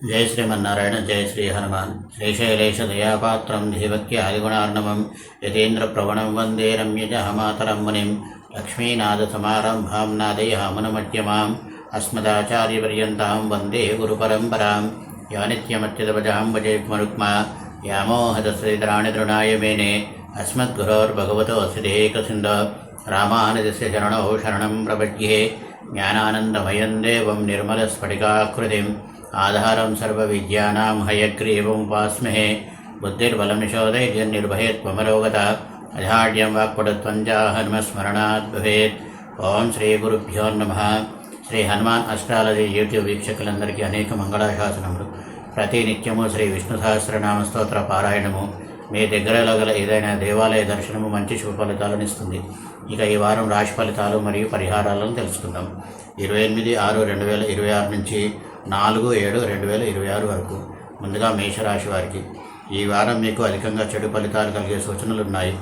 జయ శ్రీమన్నారాయణ. జయ శ్రీ హనుమాన్. శ్రీశైలేశ దయాపాత్రం ధీవత్యాదిగుణార్ణవం యతీంద్ర ప్రవణం వందే రమ్యజహమాతరం మునిం లక్ష్మీనాథ సమారంభాం నాదయామునమధ్యమాం అస్మదాచార్యపర్యంతాం వందే గురుపరంపరాం yeah నిత్యమత్యదవజాం భజేక్మరుక్మా యామోహదశ్రీధరాణి తృణాయ మేనే అస్మద్గురోర్భగవతోऽస్య దేకసింధో రామానుజస్య శరణో శరణం ప్రపద్యే జ్ఞానానందమయం దేవం నిర్మలస్ఫటికాకృతిం ఆధారం సర్వవిద్యానాం హయగ్రీవముపాస్మహే బుద్ధిర్బలం యశోధైర్యనిర్భయత్వమరోగత అజాడ్యం వాక్పటుత్వం చ హనుమస్మరణాత్ భవేత్. ఓం శ్రీ గురుభ్యో నమః. శ్రీ హనుమాన్ అస్ట్రాలజీ యూట్యూబ్ వీక్షకులందరికీ అనేక మంగళాశాసనములు. ప్రతి నిత్యము శ్రీ విష్ణు సహస్రనామ స్తోత్ర పారాయణము మీ దగ్గరలో గల ఏదైనా దేవాలయ దర్శనము మంచి శుభ ఫలితాలను ఇస్తుంది. ఇక ఈ వారం రాశి ఫలితాలు మరియు పరిహారాలను తెలుసుకుందాం. 28/6/2026 నుంచి 4/7/2026 వరకు. ముందుగా మేషరాశి వారికి ఈ వారం మీకు అధికంగా చెడు ఫలితాలు కలిగే సూచనలు ఉన్నాయి.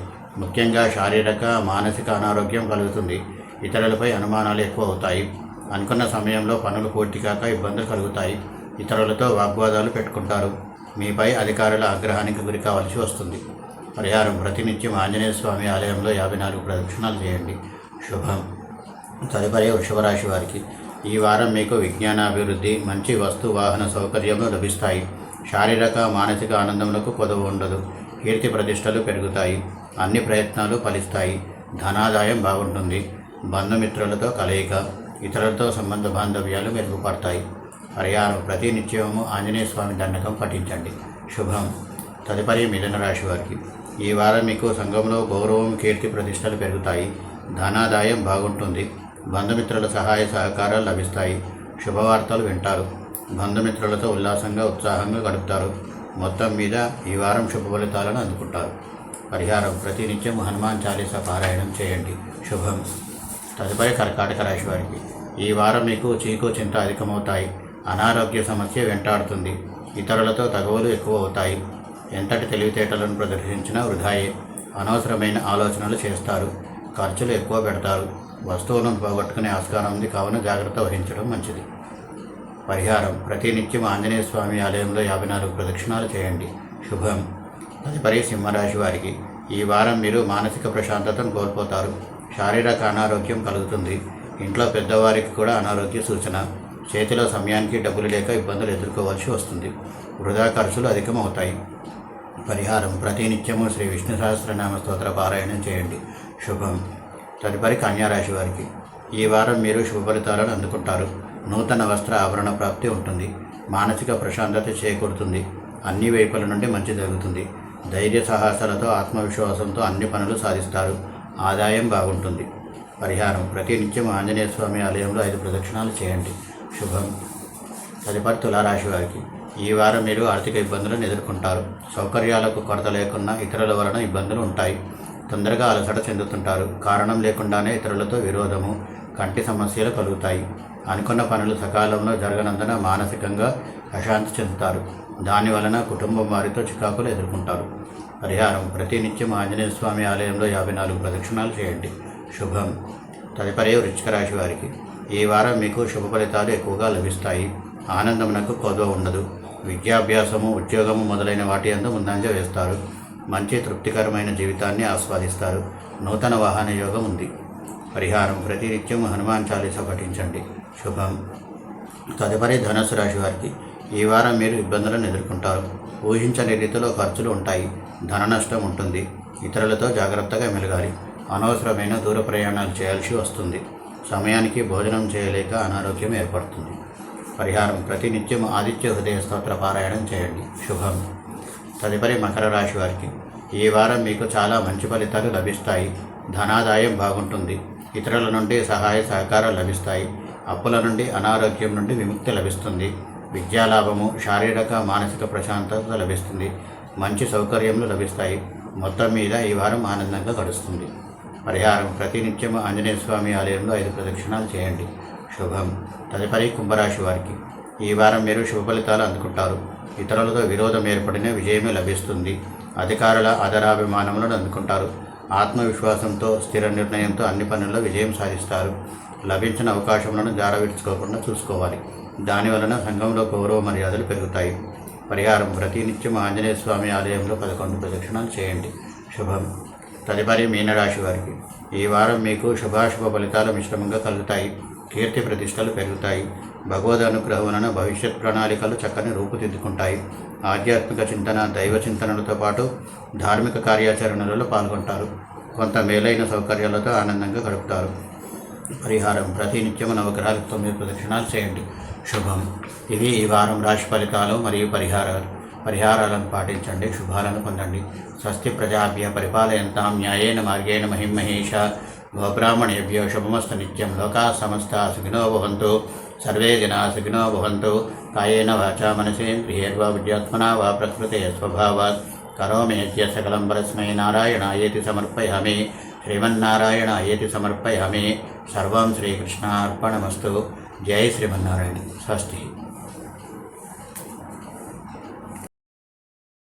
ముఖ్యంగా శారీరక మానసిక అనారోగ్యం కలుగుతుంది. ఇతరులపై అనుమానాలు ఎక్కువ అవుతాయి. అనుకున్న సమయంలో పనులు పూర్తి కాక ఇబ్బందులు కలుగుతాయి. ఇతరులతో వాగ్వాదాలు పెట్టుకుంటారు. మీపై అధికారుల ఆగ్రహానికి గురి కావాల్సి వస్తుంది. పరిహారం ప్రతినిత్యం ఆంజనేయ స్వామి ఆలయంలో 54 ప్రదక్షిణాలు చేయండి. శుభం. తదుపరి వృషభరాశి వారికి ఈ వారం మీకు విజ్ఞానాభివృద్ధి, మంచి వస్తు వాహన సౌకర్యములు లభిస్తాయి. శారీరక మానసిక ఆనందములకు కొదవ ఉండదు. కీర్తి ప్రతిష్టలు పెరుగుతాయి. అన్ని ప్రయత్నాలు ఫలిస్తాయి. ధనాదాయం బాగుంటుంది. బంధుమిత్రులతో కలయిక, ఇతరులతో సంబంధ బాంధవ్యాలు మెరుగుపడతాయి. పరిహారం ప్రతి నిత్యము ఆంజనేయ స్వామి దండకం పఠించండి. శుభం. తదుపరి మిథున రాశి వారికి ఈ వారం మీకు సంఘంలో గౌరవం, కీర్తి ప్రతిష్టలు పెరుగుతాయి. ధనాదాయం బాగుంటుంది. బంధుమిత్రుల సహాయ సహకారాలు లభిస్తాయి. శుభవార్తలు వింటారు. బంధుమిత్రులతో ఉల్లాసంగా ఉత్సాహంగా గడుపుతారు. మొత్తం మీద ఈ వారం శుభ ఫలితాలను అందుకుంటారు. పరిహారం ప్రతినిత్యం హనుమాన్ చాలీసా పారాయణం చేయండి. శుభం. తదుపరి కర్కాటక రాశి వారికి ఈ వారం మీకు చీకు చింత అధికమవుతాయి. అనారోగ్య సమస్య వెంటాడుతుంది. ఇతరులతో తగవులు ఎక్కువ అవుతాయి. ఎంతటి తెలివితేటలను ప్రదర్శించినా వృధాయే. అనవసరమైన ఆలోచనలు చేస్తారు. ఖర్చులు ఎక్కువ పెడతారు. వస్తువులను పోగొట్టుకునే ఆస్కారం ఉంది, కావున జాగ్రత్త వహించడం మంచిది. పరిహారం ప్రతినిత్యం ఆంజనేయ స్వామి ఆలయంలో 54 ప్రదక్షిణాలు చేయండి. శుభం. తదుపరి సింహరాశి వారికి ఈ వారం మీరు మానసిక ప్రశాంతతను కోల్పోతారు. శారీరక అనారోగ్యం కలుగుతుంది. ఇంట్లో పెద్దవారికి కూడా అనారోగ్య సూచన. చేతిలో సమయానికి డబ్బులు లేక ఇబ్బందులు ఎదుర్కోవాల్సి వస్తుంది. వృధా ఖర్చులు అధికమవుతాయి. పరిహారం ప్రతినిత్యము శ్రీ విష్ణు సహస్రనామ స్తోత్ర పారాయణం చేయండి. శుభం. తదుపరి కన్యారాశి వారికి ఈ వారం మీరు శుభ ఫలితాలను అందుకుంటారు. నూతన వస్త్ర ఆభరణ ప్రాప్తి ఉంటుంది. మానసిక ప్రశాంతత చేకూరుతుంది. అన్ని వైపుల నుండి మంచి జరుగుతుంది. ధైర్య సాహసాలతో ఆత్మవిశ్వాసంతో అన్ని పనులు సాధిస్తారు. ఆదాయం బాగుంటుంది. పరిహారం ప్రతినిత్యం ఆంజనేయ స్వామి ఆలయంలో 5 ప్రదక్షిణాలు చేయండి. శుభం. తదుపరి తులారాశి వారికి ఈ వారం మీరు ఆర్థిక ఇబ్బందులను ఎదుర్కొంటారు. సౌకర్యాలకు కొరత లేకున్నా ఇతరుల వలన ఇబ్బందులు ఉంటాయి. తొందరగా అలసట చెందుతుంటారు. కారణం లేకుండానే ఇతరులతో విరోధము, కంటి సమస్యలు కలుగుతాయి. అనుకున్న పనులు సకాలంలో జరగనందున మానసికంగా అశాంతి చెందుతారు. దానివలన కుటుంబం వారితో చికాకులు ఎదుర్కొంటారు. పరిహారం ప్రతినిత్యం ఆంజనేయ స్వామి ఆలయంలో 54 ప్రదక్షిణాలు చేయండి. శుభం. తదుపరి వృశ్చిక రాశి వారికి ఈ వారం మీకు శుభ ఫలితాలు ఎక్కువగా లభిస్తాయి. ఆనందమునకు కొదవ ఉండదు. విద్యాభ్యాసము, ఉద్యోగము మొదలైన వాటి యందు ముందంజ వేస్తారు. మంచి తృప్తికరమైన జీవితాన్ని ఆస్వాదిస్తారు. నూతన వాహన యోగం ఉంది. పరిహారం ప్రతినిత్యం హనుమాన్ చాలీసా పఠించండి. శుభం. తదుపరి ధనుస్సు రాశి వారికి ఈ వారం మీరు ఇబ్బందులను ఎదుర్కొంటారు. ఊహించని రీతిలో ఖర్చులు ఉంటాయి. ధన నష్టం ఉంటుంది. ఇతరులతో జాగ్రత్తగా మెలగాలి. అనవసరమైన దూర ప్రయాణాలు చేయాల్సి వస్తుంది. సమయానికి భోజనం చేయలేక అనారోగ్యం ఏర్పడుతుంది. పరిహారం ప్రతినిత్యం ఆదిత్య హృదయ స్తోత్ర పారాయణం చేయండి. శుభం. తదుపరి మకర రాశి వారికి ఈ వారం మీకు చాలా మంచి ఫలితాలు లభిస్తాయి. ధనాదాయం బాగుంటుంది. ఇతరుల నుండి సహాయ సహకారాలు లభిస్తాయి. అప్పుల నుండి, అనారోగ్యం నుండి విముక్తి లభిస్తుంది. విద్యాలాభము, శారీరక మానసిక ప్రశాంతత లభిస్తుంది. మంచి సౌకర్యములు లభిస్తాయి. మొత్తం మీద ఈ వారం ఆనందంగా గడుస్తుంది. పరిహారం ప్రతినిత్యం ఆంజనేయ స్వామి ఆలయంలో 5 ప్రదక్షిణాలు చేయండి. శుభం. తదుపరి కుంభరాశి వారికి ఈ వారం మీరు శుభ ఫలితాలు అందుకుంటారు. ఇతరులతో విరోధం ఏర్పడిన విజయమే లభిస్తుంది. అధికారుల ఆదరాభిమానములను అందుకుంటారు. ఆత్మవిశ్వాసంతో, స్థిర నిర్ణయంతో అన్ని పనుల్లో విజయం సాధిస్తారు. లభించిన అవకాశములను జారవిడ్చుకోకుండా చూసుకోవాలి. దానివలన సంఘంలో గౌరవ మర్యాదలు పెరుగుతాయి. పరిహారం: ప్రతినిత్యం ఆంజనేయ స్వామి ఆలయంలో 11 ప్రదక్షిణాలు చేయండి. శుభం. తదుపరి మీనరాశి వారికి ఈ వారం మీకు శుభాశుభ ఫలితాలు మిశ్రమంగా కలుగుతాయి. కీర్తి ప్రతిష్టలు పెరుగుతాయి. భగవద్ అనుగ్రహం వలన భవిష్యత్ ప్రణాళికలు చక్కని రూపుదిద్దుకుంటాయి. ఆధ్యాత్మిక చింతన, దైవ చింతనలతో పాటు ధార్మిక కార్యాచరణలలో పాల్గొంటారు. కొంత మేలైన సౌకర్యాలతో ఆనందంగా గడుపుతారు. పరిహారం: ప్రతినిత్యం నవగ్రహాలకు 9 ప్రదక్షిణాలు చేయండి. శుభం. ఇవి ఈ వారం రాశి ఫలితాలు మరియు పరిహారాలను పాటించండి. శుభాలను పొందండి. స్వస్తి ప్రజాభ్య పరిపాలయంతాం న్యాయేన మార్గేణ మహిమహేష. గోబ్రాహ్మణేభ్యో శుభమస్తు నిత్యం. లోకా సమస్తా సుఖినో భవంతు. సర్వే జనా సుఖినో భవంతు. కాయేన వాచా మనసేంద్రియైర్వా బుద్ధ్యాత్మనా వా ప్రకృతే స్వభావాత్ కరోమి యద్యత్ సకలం పరస్మై నారాయణాయేతి సమర్పయామి. శ్రీమన్నారాయణాయేతి సమర్పయామి. సర్వం శ్రీకృష్ణార్పణమస్తు. జై శ్రీమన్నారాయణ. స్వస్తి.